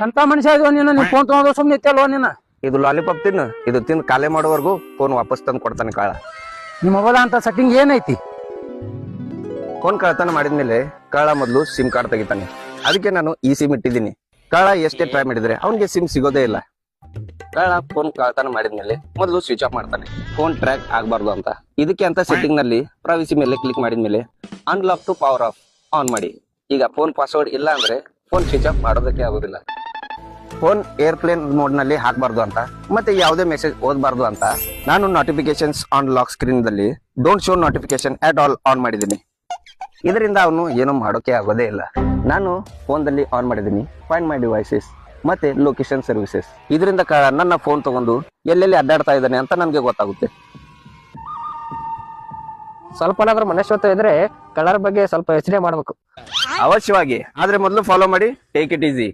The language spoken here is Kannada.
ಎಂತ ಮನುಷ್ಯ ಇದೀವ ನೀನು? ನೀನ್ ಫೋನ್ ತಗೊಂಡು ಸುಮ್ನೆ ಇತ್ತಲ್ವ ನೀನು? ಇದು ಲಾಲಿಪಾಪ್ ತಿನ್ನು, ಇದು ತಿಂದು ಕಾಲೇ ಮಾಡೋವರೆಗೂ ಫೋನ್ ವಾಪಸ್ ತಂದು ಕೊಡ್ತಾನೆ ಕಾಳ. ನಿಮ್ಮ ಮೊಬೈಲ್ ಅಂತ ಸೆಟ್ಟಿಂಗ್ ಏನೈತಿ? ಫೋನ್ ಕಳ್ತನ ಮಾಡಿದ್ಮೇಲೆ ಕಾಳ ಮೊದಲು ಸಿಮ್ ಕಾರ್ಡ್ ತೆಗಿತಾನೆ. ಅದಕ್ಕೆ ನಾನು ಈ ಸಿಮ್ ಇಟ್ಟಿದ್ದೀನಿ. ಕಾಳ ಎಷ್ಟೇ ಟ್ರೈ ಮಾಡಿದ್ರೆ ಅವನಿಗೆ ಸಿಮ್ ಸಿಗೋದೇ ಇಲ್ಲ. ಕಾಳ ಫೋನ್ ಕಳ್ತನ ಮಾಡಿದ್ಮೇಲೆ ಮೊದಲು ಸ್ವಿಚ್ ಆಫ್ ಮಾಡ್ತಾನೆ, ಫೋನ್ ಟ್ರ್ಯಾಕ್ ಆಗಬಾರ್ದು ಅಂತ. ಇದಕ್ಕೆ ಅಂತ ಸೆಟ್ಟಿಂಗ್ ನಲ್ಲಿ ಪ್ರೈವಸಿ ಮೇಲೆ ಕ್ಲಿಕ್ ಮಾಡಿದ್ಮೇಲೆ unlock to power off on ಮಾಡಿ. ಈಗ ಫೋನ್ ಪಾಸ್ವರ್ಡ್ ಇಲ್ಲ ಅಂದ್ರೆ ಫೋನ್ ಸ್ವಿಚ್ ಆಫ್ ಮಾಡೋದಕ್ಕೆ ಆಗೋದಿಲ್ಲ. ಫೋನ್ ಏರ್ಪ್ಲೇನ್ ಮೋಡ್ ನಲ್ಲಿ ಹಾಕಬಾರ್ದು ಅಂತ, ಮತ್ತೆ ಯಾವುದೇ ಮೆಸೇಜ್ ಓದಬಾರ್ದು ಅಂತ ನಾನು ನೋಟಿಫಿಕೇಶನ್ಸ್ ಆನ್ ಲಾಕ್ ಸ್ಕ್ರೀನ್ ದಲ್ಲಿ don't show notification at all on ಮಾಡಿದ್ದೀನಿ. ಇದರಿಂದ ಅವನು ಏನು ಮಾಡೋಕೆ ಆಗೋದೇ ಇಲ್ಲ. ನಾನು ಫೋನ್ದಲ್ಲಿ ಆನ್ ಮಾಡಿದ್ದೀನಿ ಫೈಂಡ್ ಮೈ ಡಿವೈಸಸ್ ಮತ್ತೆ ಲೊಕೇಶನ್ ಸರ್ವಿಸಸ್. ಇದರಿಂದ ನನ್ನ ಫೋನ್ ತಗೊಂಡು ಎಲ್ಲೆಲ್ಲಿ ಅಡ್ಡಾಡ್ತಾ ಇದ್ದಾನೆ ಅಂತ ನನಗೆ ಗೊತ್ತಾಗುತ್ತೆ. ಸ್ವಲ್ಪ ಏನಾದ್ರೂ ಮನಸ್ವತ್ತ ಇದ್ರೆ ಕಲರ್ ಬಗ್ಗೆ ಸ್ವಲ್ಪ ಯೋಚನೆ ಮಾಡ್ಬೇಕು. ಅವಶ್ಯವಾಗಿ, ಆದ್ರೆ ಮೊದಲು ಫಾಲೋ ಮಾಡಿ. Take it easy.